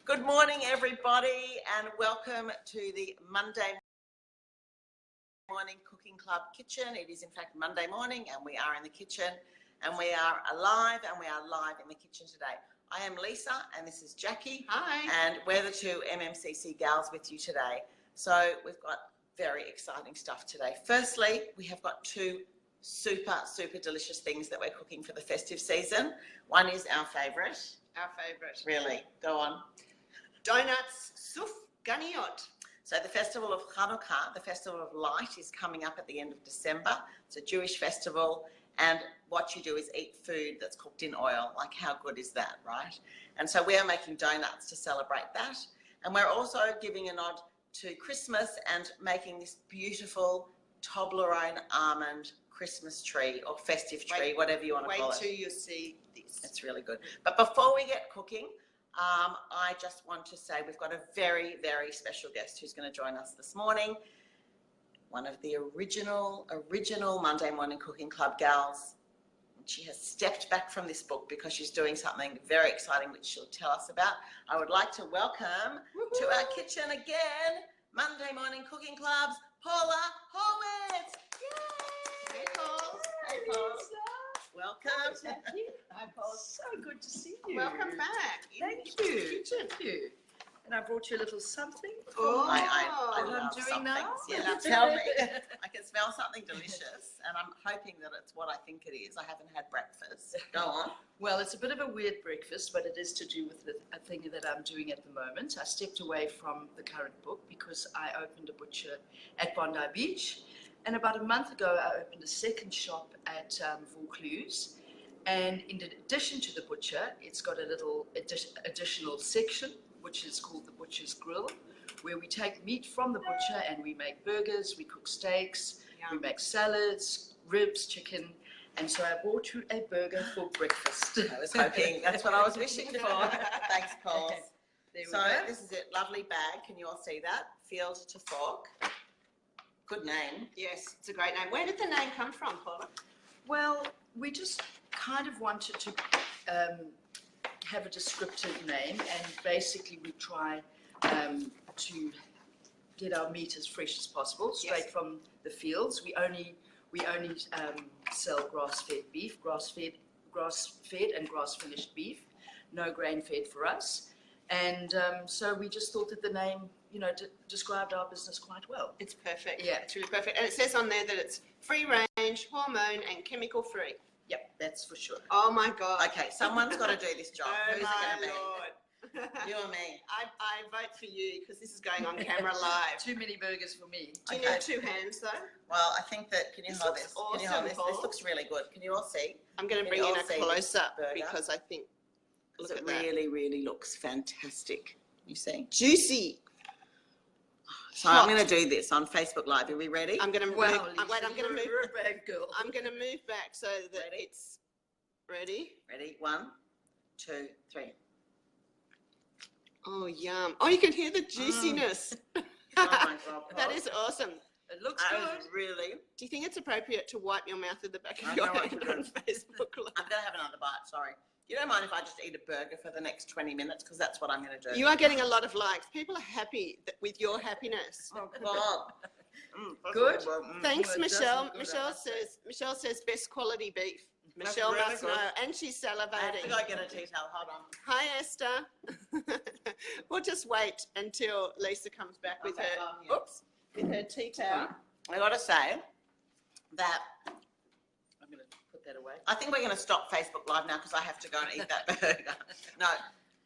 Good morning, everybody, and welcome to the Monday Morning Cooking Club kitchen. It is, in fact, Monday morning, and we are in the kitchen, and we are alive, and we are live in the kitchen today. I am Lisa, and this is Jackie. Hi. And we're the two MMCC gals with you today. So we've got very exciting stuff today. Firstly, we have got two super delicious things that we're cooking for the festive season. One is our favourite. Our favourite. Really? Go on. Donuts Suf Ganiot. So the festival of Hanukkah, the festival of light, is coming up at the end of December. It's a Jewish festival, and what you do is eat food that's cooked in oil. Like, how good is that, right? And so we are making donuts to celebrate that. And we're also giving a nod to Christmas and making this beautiful Toblerone almond Christmas tree or festive tree, whatever you want to call it. Wait till you see this. It's really good. But before we get cooking, I just want to say we've got a very special guest who's going to join us this morning. One of the original Monday Morning Cooking Club gals. She has stepped back from this book because she's doing something very exciting, which she'll tell us about. I would like to welcome to our kitchen again, Monday Morning Cooking Club's Paula Horwitz. Yay! Hey, Paul. Hey, Paul. Welcome. Hi, Paul. So good to see you. Welcome back. Thank you. Thank you. And I brought you a little something. Oh, I what I'm love doing some now? things. Yeah, tell me. I can smell something delicious, and I'm hoping that it's what I think it is. I haven't had breakfast. Go on. Well, it's a bit of a weird breakfast, but it is to do with a thing that I'm doing at the moment. I stepped away from the current book because I opened a butcher at Bondi Beach. And about a month ago, I opened a second shop at Vaucluse. And in addition to the butcher, it's got a little additional section, which is called the Butcher's Grill, where we take meat from the butcher and we make burgers, we cook steaks, we make salads, ribs, chicken. And so I bought you a burger for breakfast. I was hoping, that's what I was wishing for. Thanks, Paul. Okay, there we So go. this is it, lovely bag. Can you all see that? Field to fork. Good name. yes, it's a great name. Where did the name come from, Paula? Well, we just kind of wanted to have a descriptive name, and basically we try to get our meat as fresh as possible, straight from the fields. We only sell grass-fed beef, grass-fed and grass-finished beef, no grain-fed for us. And so we just thought that the name, described our business quite well. It's perfect. Yeah. It's really perfect. And it says on there that it's free range, hormone and chemical free. Yep, that's for sure. Oh my God. Okay, someone's got to do this job. Oh Who's it my going to be? Lord. You or me? I vote for you because this is going on camera live. Too many burgers for me. Do you Okay. need two hands though? Well, I think that, can you This hold looks this? Can you hold awesome, this? Paul. This looks really good. Can you all see? I'm going to Can bring you in all a see close up burger? because I think, look It at that. really looks fantastic. You see? Juicy. So I'm going to do this on Facebook Live. Are we ready? I'm going to Well, move. Lisa, Wait, I'm going to move. you're a bad girl. I'm going to move back so that Ready? it's ready. Ready? 1, 2, 3. Oh, yum. Oh, you can hear the juiciness. Oh my God, That Paul. is awesome. It looks That good. was really. Do you think it's appropriate to wipe your mouth at the back I of your know what hand to on do. Facebook Live? I'm going to have another bite, sorry. You don't mind if I just eat a burger for the next 20 minutes? Because that's what I'm going to do. You are getting a lot of likes. People are happy with your happiness. Oh, God. Good. Thanks, Well, it does Michelle. look good, I Michelle must say. says best quality beef. That's Michelle really must good. know, and she's I have to salivating. go get a tea towel. Hold on. Hi, Esther. We'll just wait until Lisa comes back with Okay, her. yeah. Oops, with her tea towel. I got to say that I'm going to put that away. I think we're going to stop Facebook Live now because I have to go and eat that burger. No.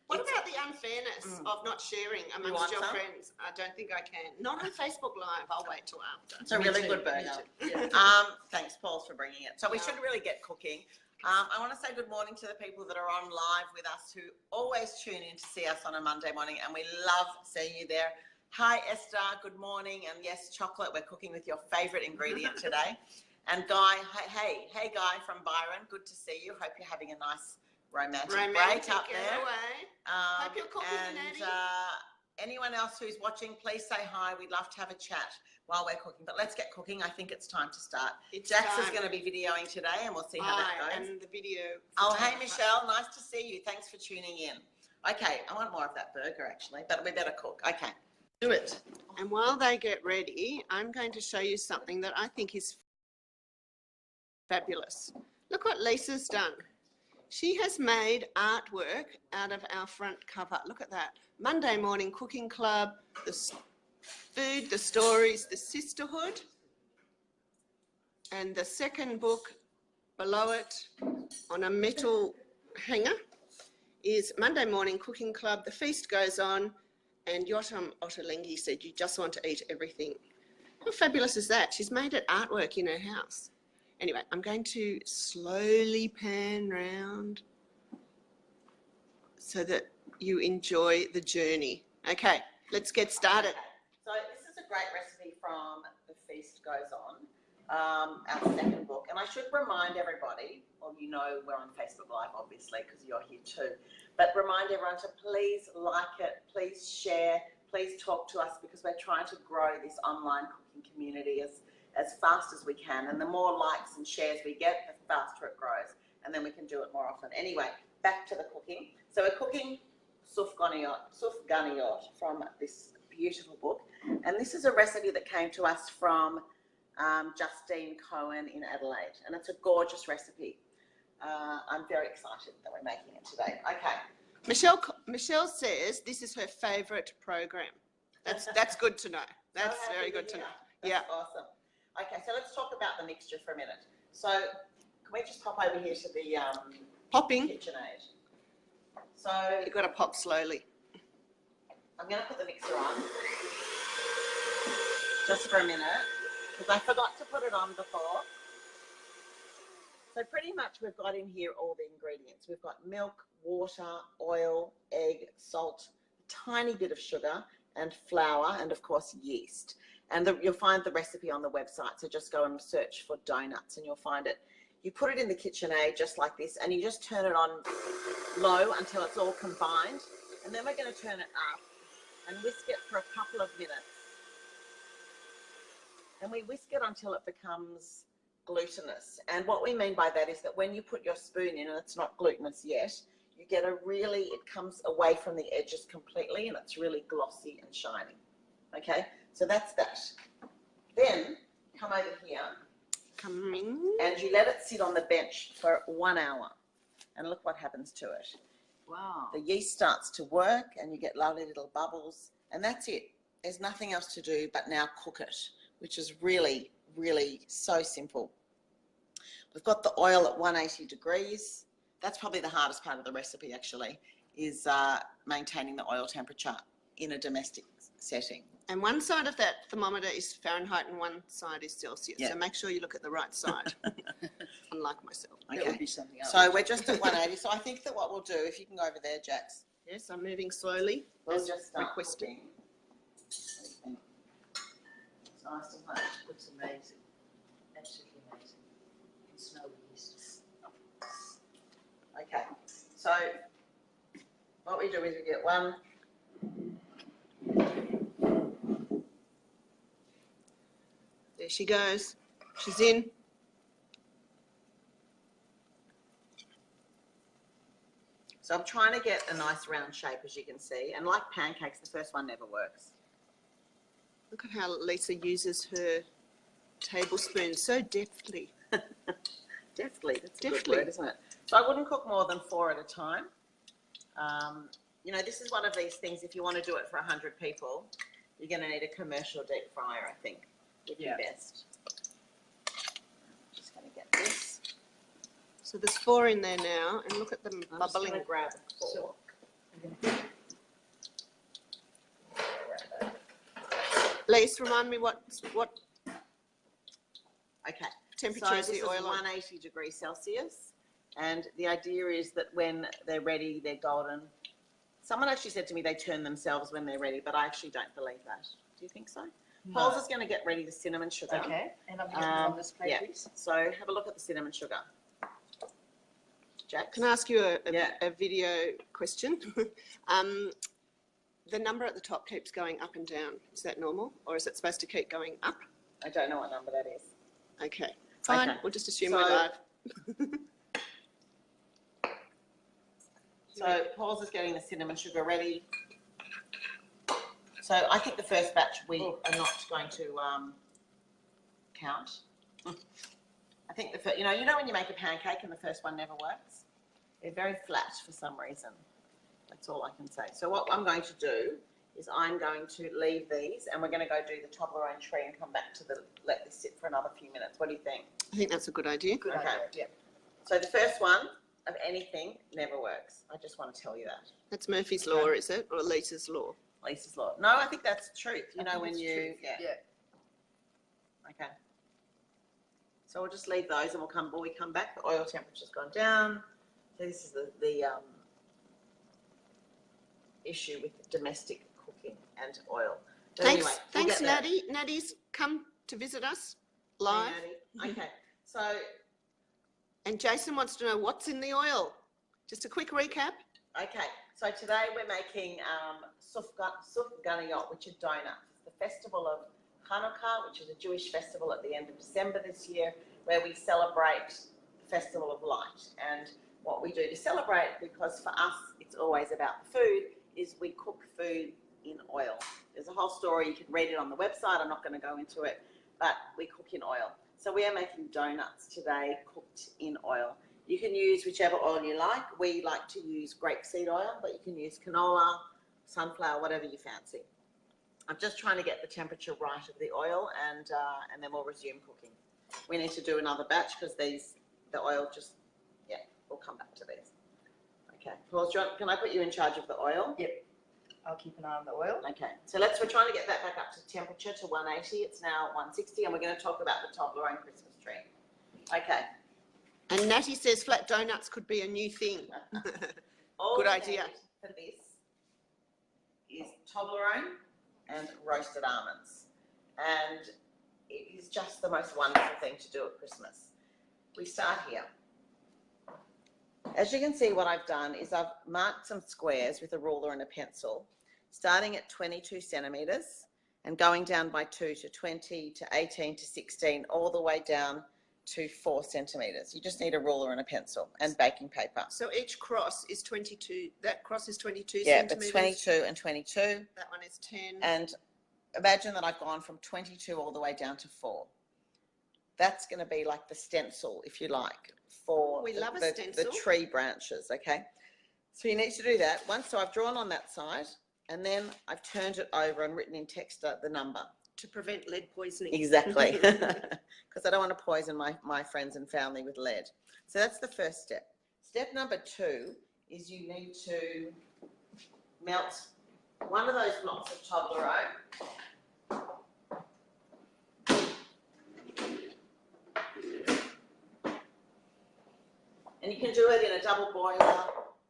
What It's- about the unfairness of not sharing want amongst your some? friends? I don't think I can. Not on Facebook Live. I'll wait till after. It's a Me really too, good me burger. too. Yeah. Thanks, Paul, for bringing it. So we should really get cooking. I want to say good morning to the people that are on live with us who always tune in to see us on a Monday morning, and we love seeing you there. Hi, Esther. Good morning. And yes, chocolate. We're cooking with your favourite ingredient today. And Guy, hey, Guy from Byron. Good to see you. Hope you're having a nice romantic break up there. Away. Hope you're cooking, And Natty. anyone else who's watching, please say hi. We'd love to have a chat while we're cooking. But let's get cooking. I think it's time to start. It's Jax is time. going to be videoing today, and we'll see how that Hi, goes. and the video. Oh, hey, photographer. Michelle. Nice to see you. Thanks for tuning in. Okay, I want more of that burger actually, but we better cook. Okay. Do it. And while they get ready, I'm going to show you something that I think is fabulous. Look what Lisa's done. She has made artwork out of our front cover. Look at that. Monday Morning Cooking Club, the food, the stories, the sisterhood. And the second book below it on a metal hanger is Monday Morning Cooking Club, The Feast Goes On, and Yotam Ottolenghi said you just want to eat everything. How fabulous is that? She's made it artwork in her house. Anyway, I'm going to slowly pan round so that you enjoy the journey. Okay, let's get started. So this is a great recipe from The Feast Goes On, our second book. And I should remind everybody, well, you know we're on Facebook Live, obviously, because you're here too. But remind everyone to please like it, please share, please talk to us, because we're trying to grow this online cooking community as fast as we can. And the more likes and shares we get, the faster it grows. And then we can do it more often. Anyway, back to the cooking. So we're cooking sufganiyot from this beautiful book. And this is a recipe that came to us from Justine Cohen in Adelaide. And it's a gorgeous recipe. I'm very excited that we're making it today. Okay. Michelle says this is her favourite program. That's good to know. That's very good to know. That's awesome. Okay, so let's talk about the mixture for a minute. So can we just pop over here to the Popping. KitchenAid? So You've got to pop slowly. I'm going to put the mixer on just for a minute because I forgot to put it on before. So pretty much we've got in here all the ingredients. We've got milk, water, oil, egg, salt, a tiny bit of sugar and flour, and of course yeast. And you'll find the recipe on the website. So just go and search for donuts and you'll find it. You put it in the KitchenAid just like this and you just turn it on low until it's all combined. And then we're going to turn it up and whisk it for a couple of minutes. And we whisk it until it becomes glutinous. And what we mean by that is that when you put your spoon in and it's not glutinous yet, you get it comes away from the edges completely and it's really glossy and shiny. Okay, so that's that. Then come over here. Coming. And you let it sit on the bench for 1 hour. And look what happens to it. Wow. The yeast starts to work and you get lovely little bubbles. And that's it. There's nothing else to do but now cook it, which is really, really so simple. We've got the oil at 180 degrees. That's probably the hardest part of the recipe actually, is maintaining the oil temperature in a domestic setting. And one side of that thermometer is Fahrenheit and one side is Celsius. Yeah. So make sure you look at the right side, unlike myself. That would be something else. So we're just at 180. So I think that what we'll do, if you can go over there, Jax. Yes, I'm moving slowly. We'll just start requesting. cooking. It's nice and hot. Looks amazing. Absolutely amazing. You can smell the yeast. Okay, so what we do is we get one. There she goes. She's in. So I'm trying to get a nice round shape, as you can see. And like pancakes, the first one never works. Look at how Lisa uses her tablespoon so deftly. Deftly, that's a good Deftly. word, isn't it? So I wouldn't cook more than 4 at a time. You know, this is one of these things, if you want to do it for 100 people, you're going to need a commercial deep fryer, I think, would be best. Just going to get this. So there's 4 in there now, and look at them I'm just bubbling. going to grab a fork. Lisa, remind me what Okay. temperature So is this the is oil on? 180 degrees Celsius, and the idea is that when they're ready, they're golden. Someone actually said to me they turn themselves when they're ready, but I actually don't believe that. Do you think so? No. Paul's is going to get ready the cinnamon sugar. Okay, and I'm going to put on this plate, yeah. please. So have a look at the cinnamon sugar. Jack? Can I ask you Yeah. a video question? The number at the top keeps going up and down. Is that normal, or is it supposed to keep going up? I don't know what number that is. Okay, fine. Okay. We'll just assume So- we're live. So Paul's is getting the cinnamon sugar ready. So I think the first batch we are not going to count. I think you know when you make a pancake and the first one never works? They're very flat for some reason. That's all I can say. So what I'm going to do is I'm going to leave these and we're going to go do the Toblerone tree and come back to let this sit for another few minutes. What do you think? I think that's a good idea. Good Okay. idea. Yeah. So the first one of anything never works. I just want to tell you that. That's Murphy's Law, is it? Or Lisa's Law? Lisa's Law. No, I think that's truth. You I know think when it's you, truth. Yeah. Okay. So we'll just leave those and when we come back, the oil temperature's gone down. So this is the issue with domestic cooking and oil. But Thanks, anyway, we'll thanks, get there. Natty. Natty's come to visit us Hey, live. Natty. Okay, so And Jason wants to know what's in the oil. Just a quick recap. so today we're making sufganiyot, which are donuts. It's the festival of Hanukkah, which is a Jewish festival at the end of December this year, where we celebrate the festival of light. And what we do to celebrate, because for us it's always about the food, is we cook food in oil. There's a whole story, you can read it on the website, I'm not going to go into it, but we cook in oil. So we are making donuts today cooked in oil. You can use whichever oil you like. We like to use grapeseed oil, but you can use canola, sunflower, whatever you fancy. I'm just trying to get the temperature right of the oil and then we'll resume cooking. We need to do another batch because the oil just, we'll come back to these. Okay, Paul, can I put you in charge of the oil? Yep. I'll keep an eye on the oil. Okay, so we're trying to get that back up to temperature to 180. It's now 160 and we're going to talk about the Toblerone Christmas tree. Okay. And Natty says flat donuts could be a new thing. All Good we idea. need for this is Toblerone and roasted almonds. And it is just the most wonderful thing to do at Christmas. We start here. As you can see, what I've done is I've marked some squares with a ruler and a pencil, starting at 22 centimetres and going down by 2 to 20 to 18 to 16, all the way down to 4 centimetres. You just need a ruler and a pencil and baking paper. So each cross is 22. That cross is 22 Yeah, centimetres. it's 22 and 22. That one is 10. And imagine that I've gone from 22 all the way down to 4. That's going to be like the stencil, if you like, for We love a the stencil. tree branches, okay? So you need to do that. So I've drawn on that side, and then I've turned it over and written in text the number. To prevent lead poisoning. Exactly, because I don't want to poison my friends and family with lead. So that's the first step. Step number 2 is you need to melt one of those blocks of Toblerone. And you can do it in a double boiler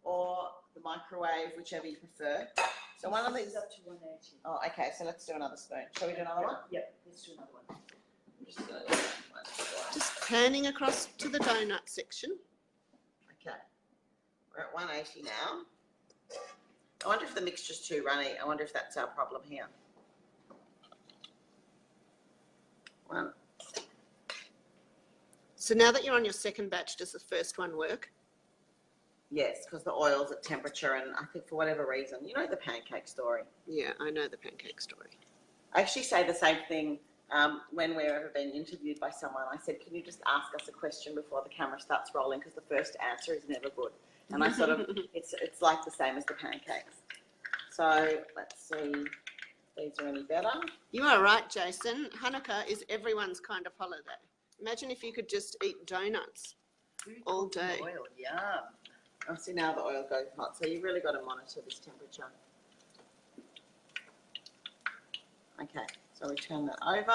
or the microwave, whichever you prefer. So one of these. Up to 180. Oh, okay. So let's do another spoon. Shall we do another one? Yep. Let's do another one. I'm just gonna do one. Just panning across to the donut section. Okay. We're at 180 now. I wonder if the mixture's too runny. I wonder if that's our problem here. One. So now that you're on your second batch, does the first one work? Yes, because the oil's at temperature, and I think for whatever reason, you know the pancake story. Yeah, I know the pancake story. I actually say the same thing when we're ever being interviewed by someone. I said, can you just ask us a question before the camera starts rolling, because the first answer is never good. And I sort of, it's like the same as the pancakes. So let's see if these are any better. You are right, Jason. Hanukkah is everyone's kind of holiday. Imagine if you could just eat donuts all day. Oil, yum. Oh, see, now the oil goes hot, so you've really got to monitor this temperature. Okay, so we turn that over.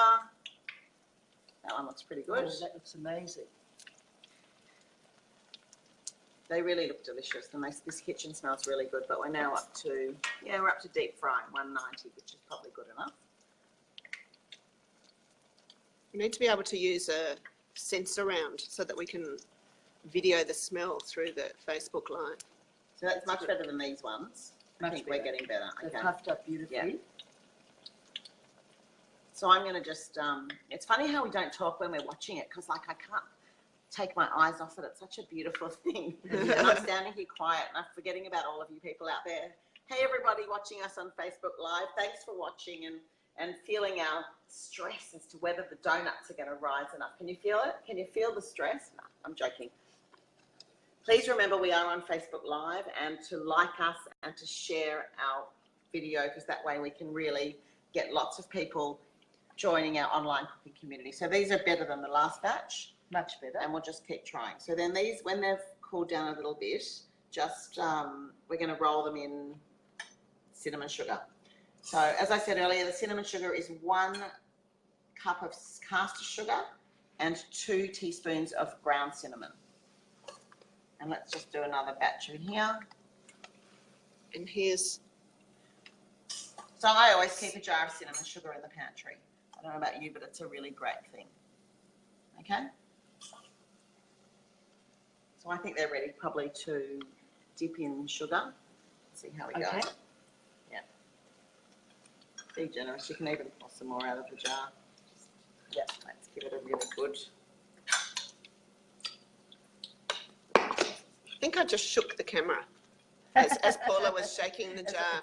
That one looks pretty good. Oh, that looks amazing. They really look delicious, and this kitchen smells really good, but we're now up to, we're up to deep fry, 190, which is probably good enough. We need to be able to use a sensor round so that we can video the smell through the Facebook Live. So that's much better than these ones. I Much think we're better. getting better. They're Okay. puffed up beautifully. Yeah. So I'm going to just, it's funny how we don't talk when we're watching it, because like I can't take my eyes off it. It's such a beautiful thing. And I'm standing here quiet and I'm forgetting about all of you people out there. Hey, everybody watching us on Facebook Live. Thanks for watching and feeling our stress as to whether the donuts are going to rise enough. Can you feel it? Can you feel the stress? No, I'm joking. Please remember we are on Facebook Live, and to like us and to share our video, because that way we can really get lots of people joining our online cooking community. So these are better than the last batch. Much better. And we'll just keep trying. So then these, when they've cooled down a little bit, just we're going to roll them in cinnamon sugar. So as I said earlier, the cinnamon sugar is 1 cup of caster sugar and 2 teaspoons of ground cinnamon. And let's just do another batch in here. And here's... So I always keep a jar of cinnamon sugar in the pantry. I don't know about you, but it's a really great thing. Okay? So I think they're ready probably to dip in sugar. See how we go. Okay. Yeah. Be generous. You can even pour some more out of the jar. Yeah. Let's give it a really good. I think I just shook the camera as Paula was shaking the jar.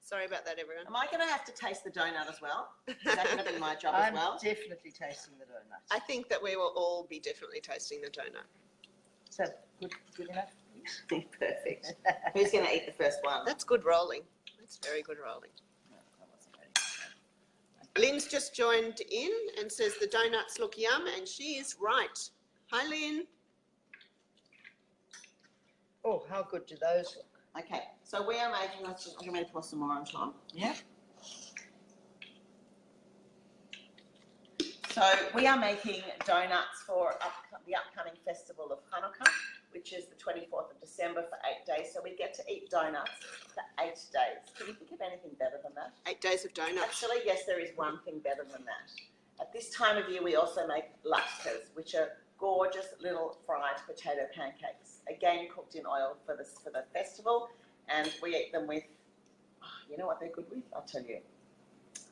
Sorry about that, everyone. Am I going to have to taste the donut as well? Is that going to be my job as well? I'm definitely tasting the donut. I think that we will all be definitely tasting the donut. So good enough? Perfect. Who's going to eat the first one? That's good rolling. That's very good rolling. Lynn's just joined in and says the donuts look yum, and she is right. Hi, Lynn. Oh, how good do those look? Okay, so we are making, let's just, I'm going to pour some more on top. Yeah. So we are making donuts for the upcoming festival of Hanukkah, which is the 24th of December for 8 days. So we get to eat donuts for 8 days. Can you think of anything better than that? 8 days of donuts. Actually, yes, there is one thing better than that. At this time of year, we also make latkes, which are gorgeous little fried potato pancakes, again cooked in oil for the festival, and we eat them with, oh, you know what they're good with? I'll tell you.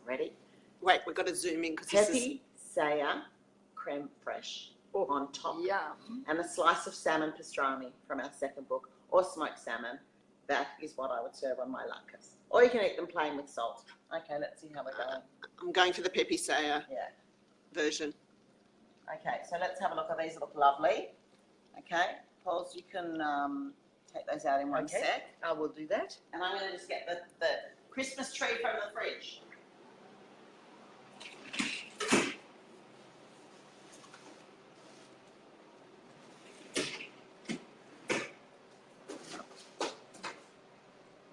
Ready? Wait, we've got to zoom in because this is... Pepe Saya creme fraiche on top, Yum. and a slice of salmon pastrami from our second book, or smoked salmon. That is what I would serve on my latkes. Or you can eat them plain with salt. Okay, let's see how we're going. I'm going for the Pepe Saya Yeah. version. Okay, so let's have a look. These look lovely. Okay, Pauls, you can take those out in one Okay. sec. I will do that. And I'm going to just get the Christmas tree from the fridge.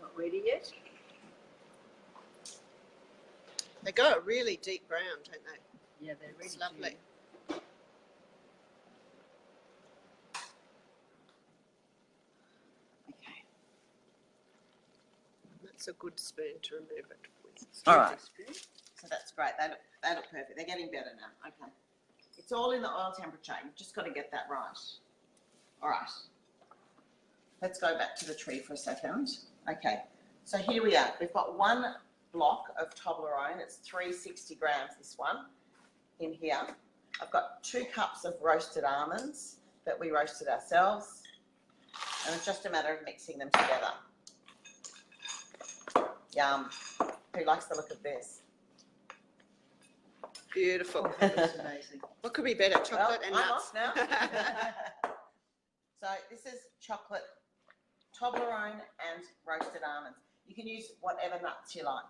Not ready yet? They go a really deep brown, don't they? Yeah, they're ready. It's lovely. Okay. That's a good spoon to remove it with. All right. So that's great. They look perfect. They're getting better now. Okay. It's all in the oil temperature. You've just got to get that right. All right. Let's go back to the tree for a second. Okay. So here we are. We've got 1 block of Toblerone. It's 360 grams, this one, in here. I've got 2 cups of roasted almonds that we roasted ourselves. And it's just a matter of mixing them together. Yum. Who likes the look of this? Beautiful. That's amazing. What could be better? Chocolate and I'm nuts. off now. So this is chocolate, Toblerone and roasted almonds. You can use whatever nuts you like.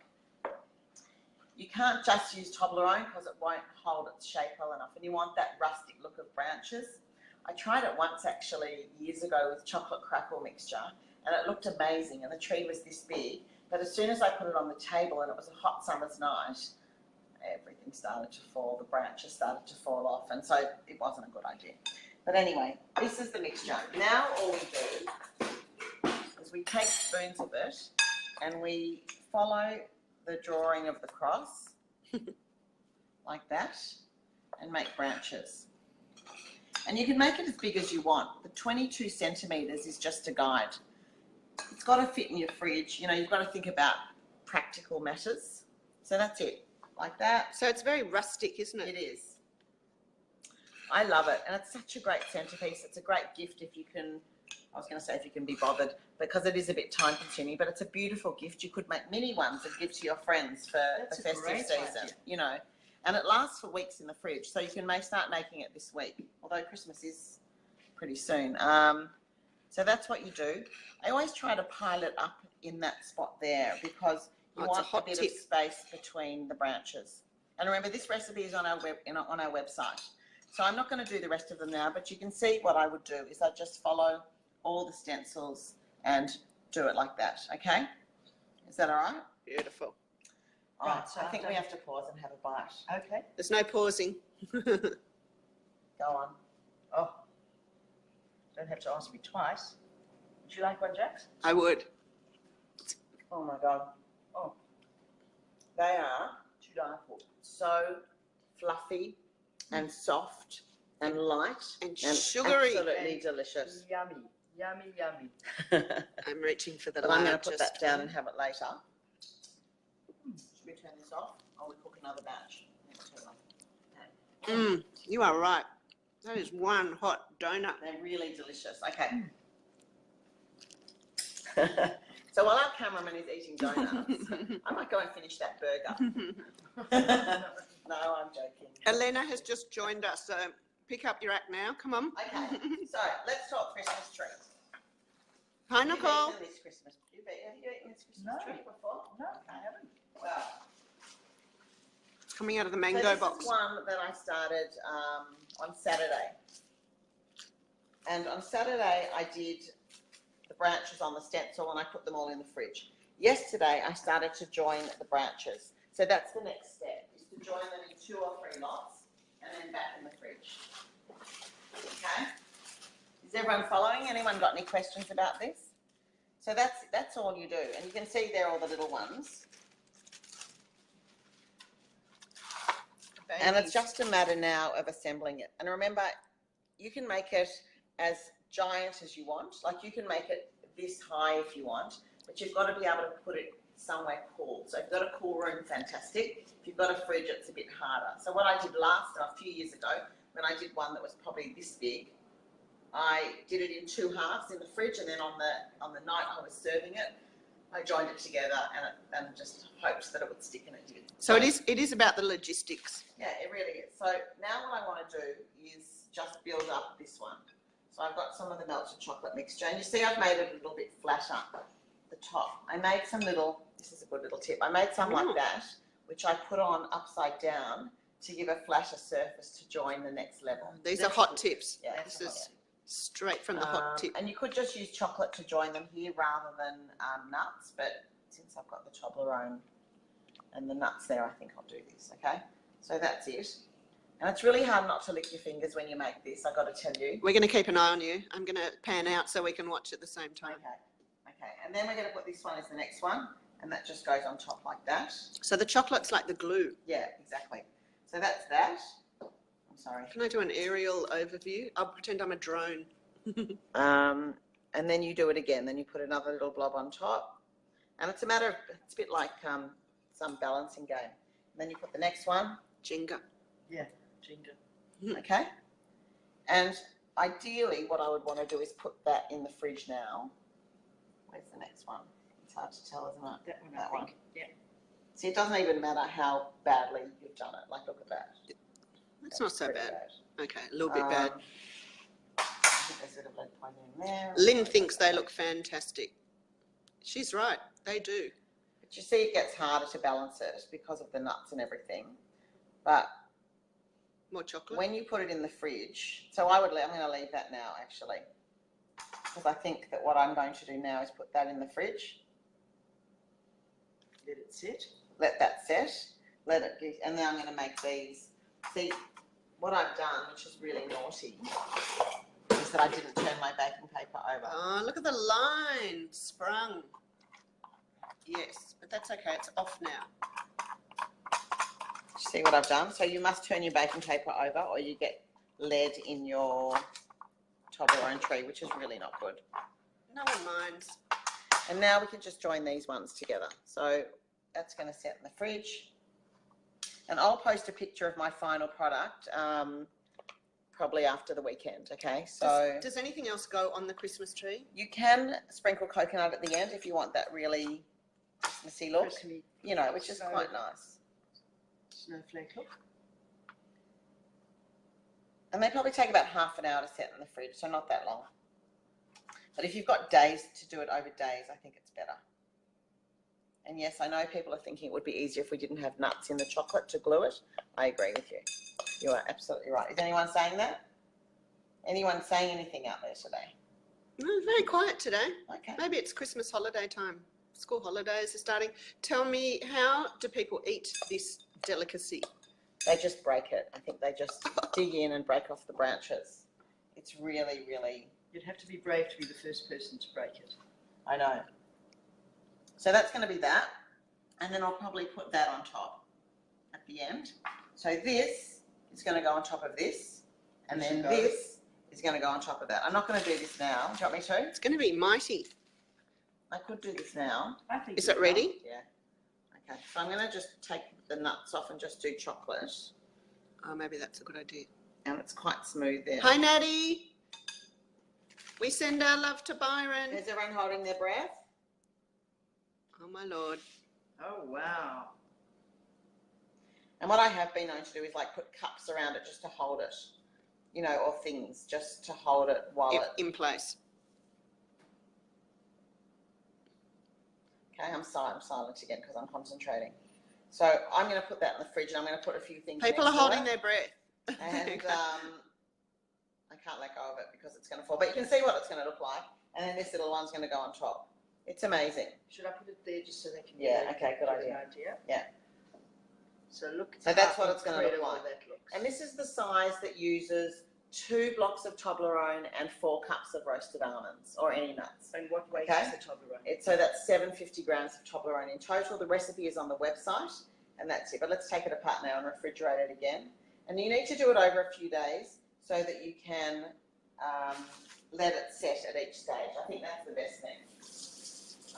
You can't just use Toblerone because it won't hold its shape well enough, and you want that rustic look of branches. I tried it once actually years ago with chocolate crackle mixture, and it looked amazing, and the tree was this big. But as soon as I put it on the table and it was a hot summer's night, everything started to fall, the branches started to fall off, and so it wasn't a good idea. But anyway, this is the mixture. Now all we do is we take spoons of it and we follow the drawing of the cross like that and make branches. And you can make it as big as you want. The 22 centimetres is just a guide. It's got to fit in your fridge. You know, you've got to think about practical matters. So that's it, like that. So it's very rustic, isn't it? It is. I love it. And it's such a great centerpiece. It's a great gift if you can, I was going to say if you can be bothered, because it is a bit time consuming, but it's a beautiful gift. You could make mini ones and give to your friends for That's the a festive great season, idea. you know. And it lasts for weeks in the fridge. So you can start making it this week, although Christmas is pretty soon. So that's what you do. I always try to pile it up in that spot there because you Oh, it's a want a hot bit tip. of space between the branches. And remember, this recipe is on our on our website. So I'm not going to do the rest of them now, but you can see what I would do is I just follow all the stencils and do it like that. Okay? Is that all right? Beautiful. All Right, right. so I I've think we done- have to pause and have a bite. Okay. There's no pausing. Go on. Oh, don't have to ask me twice. Would you like one, Jax? I would. Oh my God. Oh. They are To die for. so fluffy and soft and light And sugary. absolutely And delicious. Yummy, yummy, yummy. But I'm reaching for the I'm going to largest put that down one. and have it later. Should we turn this off or we cook another batch? You are right. That is one hot donut. They're really delicious. Okay. So while our cameraman is eating donuts, I might go and finish that burger. No, I'm joking. Elena has just joined us, so pick up your act now. Come on. Okay, so let's talk Christmas tree. Hi, You've Nicole. eaten this Christmas. Have you eaten this Christmas No. tree before? No, I haven't. Well, It's coming out of the so mango this box. is one that I started on Saturday. And on Saturday, I did the branches on the stencil and I put them all in the fridge. Yesterday, I started to join the branches. So that's the next step, is to join them in 2 or 3 lots and then back in the fridge. Okay? Is everyone following? Anyone got any questions about this? So that's all you do. And you can see there all the little ones. And it's just a matter now of assembling it. And remember, you can make it as giant as you want. Like you can make it this high if you want, but you've got to be able to put it somewhere cool. So if you've got a cool room, fantastic. If you've got a fridge, it's a bit harder. So what I did a few years ago, when I did one that was probably this big, I did it in 2 halves in the fridge, and then on the night I was serving it, I joined it together and just hoped that it would stick, and it did. So it is about the logistics. Yeah, it really is. So now what I want to do is just build up this one. So I've got some of the melted chocolate mixture, and you see I've made it a little bit flatter, the top. I made some little, this is a good little tip, I made some like that, which I put on upside down to give a flatter surface to join the next level. These are hot tips. Yeah, This that's is straight from the hot tip. And you could just use chocolate to join them here rather than nuts, but since I've got the Toblerone and the nuts there, I think I'll do this, okay? So that's it. And it's really hard not to lick your fingers when you make this, I've got to tell you. We're going to keep an eye on you. I'm going to pan out so we can watch at the same time. Okay. And then we're going to put this one as the next one, and that just goes on top like that. So the chocolate's like the glue. Yeah, exactly. So that's that. I'm sorry. Can I do an aerial overview? I'll pretend I'm a drone. And then you do it again. Then you put another little blob on top. And it's a matter of, it's a bit like some balancing game. And then you put the next one. Jenga. Ginger. Okay. And ideally what I would want to do is put that in the fridge now. Where's the next one? It's hard to tell, isn't it? That one, That I one. think. Yeah. See, it doesn't even matter how badly you've done it. Like, look at that. That's not so pretty bad. Okay, a little bit bad. I think there's a bit of lead point in there. Lynn thinks they look fantastic. She's right. They do. But you see, it gets harder to balance it because of the nuts and everything. But More chocolate. when you put it in the fridge, so I'm going to leave that now actually, because I think that what I'm going to do now is put that in the fridge, Let it sit. let that set, let it get, and then I'm going to make these. See, what I've done, which is really naughty, is that I didn't turn my baking paper over. Oh, look at the line sprung. Yes, but that's okay. It's off now. See what I've done? So you must turn your baking paper over or you get lead in your Toblerone tree, which is really not good. No one minds. And now we can just join these ones together. So that's going to set in the fridge. And I'll post a picture of my final product probably after the weekend, okay? So Does anything else go on the Christmas tree? you can sprinkle coconut at the end if you want that really Christmassy look, Crispy you know, which is So- quite nice. snowflake look. And they probably take about half an hour to set in the fridge, so not that long. But if you've got days to do it over days, I think it's better. And yes, I know people are thinking it would be easier if we didn't have nuts in the chocolate to glue it. I agree with you. You are absolutely right. Is anyone saying that? Anyone saying anything out there today? No, very quiet today. Okay. Maybe it's Christmas holiday time. School holidays are starting. Tell me, how do people eat this delicacy? They just break it. I think they just dig in and break off the branches. It's really, really, You'd have to be brave to be the first person to break it. I know. So that's going to be that. And then I'll probably put that on top at the end. So this is going to go on top of this. And then this is going to go on top of that. I'm not going to do this now. Do you want me to? It's going to be mighty. I could do this now. I think Is it ready? Yeah. Okay. So I'm going to just take the nuts off and just do chocolate. Oh, maybe that's a good idea. And it's quite smooth there. Hi, Natty. We send our love to Byron. Is everyone holding their breath? Oh, my Lord. Oh, wow. And what I have been known to do is like put cups around it just to hold it, you know, or things just to hold it while it. In place. Okay, I'm silent again because I'm concentrating. So I'm going to put that in the fridge and I'm going to put a few things. People are next to holding it. their breath. And I can't let go of it because it's going to fall. But you can see what it's going to look like. And then this little one's going to go on top. It's amazing. Should I put it there just so they can Yeah, get okay, good an idea. idea? Yeah. So look. So that's how what it's gonna look incredible like. that looks. And this is the size that uses 2 blocks of Toblerone and 4 cups of roasted almonds or any nuts. And what weight Okay. is the Toblerone? So that's 750 grams of Toblerone in total. The recipe is on the website and that's it. But let's take it apart now and refrigerate it again. And you need to do it over a few days so that you can let it set at each stage. I think that's the best thing.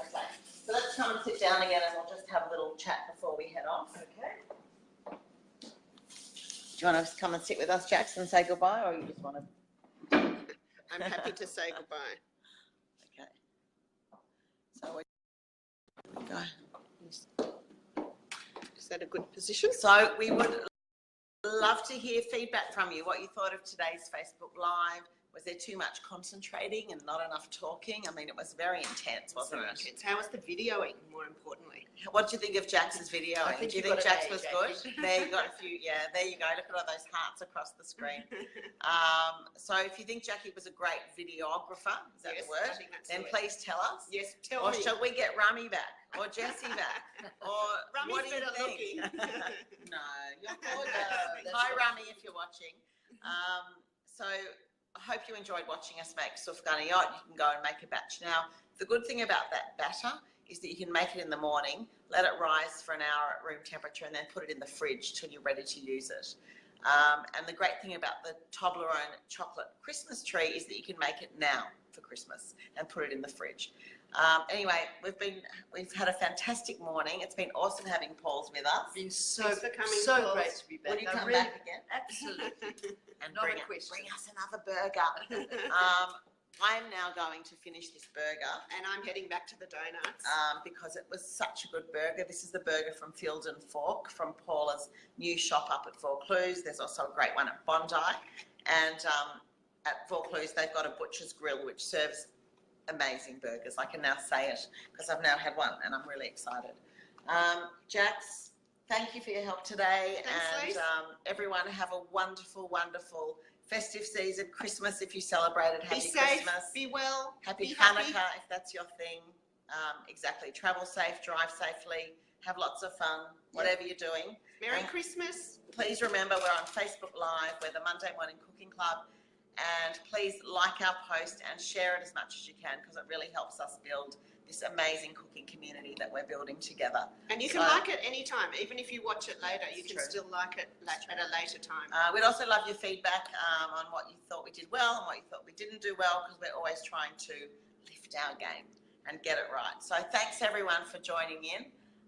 Okay, so let's come and sit down again and we'll just have a little chat before we head off. Okay. Do you want to come and sit with us, Jackson, and say goodbye, or you just want to? I'm happy to say goodbye. Okay. So we go. Is that a good position? So we would love to hear feedback from you. What you thought of today's Facebook Live? Was there too much concentrating and not enough talking? I mean, it was very intense, wasn't it? How was the videoing, more importantly? What did you think of Jackson's video? I think Do you you think got an Jax A, was Jackie. good? There you got a few. Yeah, there you go. Look at all those hearts across the screen. So if you think Jackie was a great videographer, is that Yes, the word? I think that's Then the word. please tell us. Yes, tell Or me. shall we get Rummy back? Or Jessie back? Or Rummy's what do you better think? looking. No, you're No, gorgeous. that's Hi, right. Rummy, if you're watching. So I hope you enjoyed watching us make sufganiyot. You can go and make a batch now. The good thing about that batter is that you can make it in the morning, let it rise for an hour at room temperature, and then put it in the fridge till you're ready to use it. And the great thing about the Toblerone chocolate Christmas tree is that you can make it now for Christmas and put it in the fridge. Anyway, we've had a fantastic morning. It's been awesome having Paul's with us. Been so Thanks for coming, so Paul. great to be back. Will you I come really- back again? Absolutely. And Not bring a question. bring us another burger. I'm now going to finish this burger And I'm heading back to the donuts. because it was such a good burger. This is the burger from Field and Fork from Paula's new shop up at Vaucluse. There's also a great one at Bondi. And at Vaucluse, they've got a butcher's grill which serves amazing burgers. I can now say it because I've now had one and I'm really excited. Jax, thank you for your help today. Thanks, Lise. Everyone have a wonderful, wonderful festive season. Christmas if you celebrated. Be Happy safe, Christmas. be well, Happy be Hanukkah happy. if that's your thing. Exactly. Travel safe, drive safely, have lots of fun, whatever you're doing. Merry Um, Christmas. Please remember we're on Facebook Live. We're the Monday Morning Cooking Club. And please like our post and share it as much as you can because it really helps us build this amazing cooking community that we're building together. And you can So- like it anytime, even if you watch it later, you It's can true. still like it at a later time. We'd also love your feedback on what you thought we did well and what you thought we didn't do well because we're always trying to lift our game and get it right. So thanks everyone for joining in.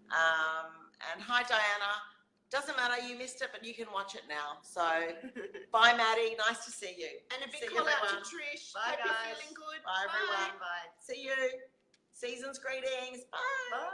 And hi Diana, Doesn't matter, you missed it, but you can watch it now. So, bye, Maddie. Nice to see you. And a big See call out everyone. to Trish. Bye, Hope guys. you're feeling good. Bye, everyone. Bye. See you. Season's greetings. Bye. Bye.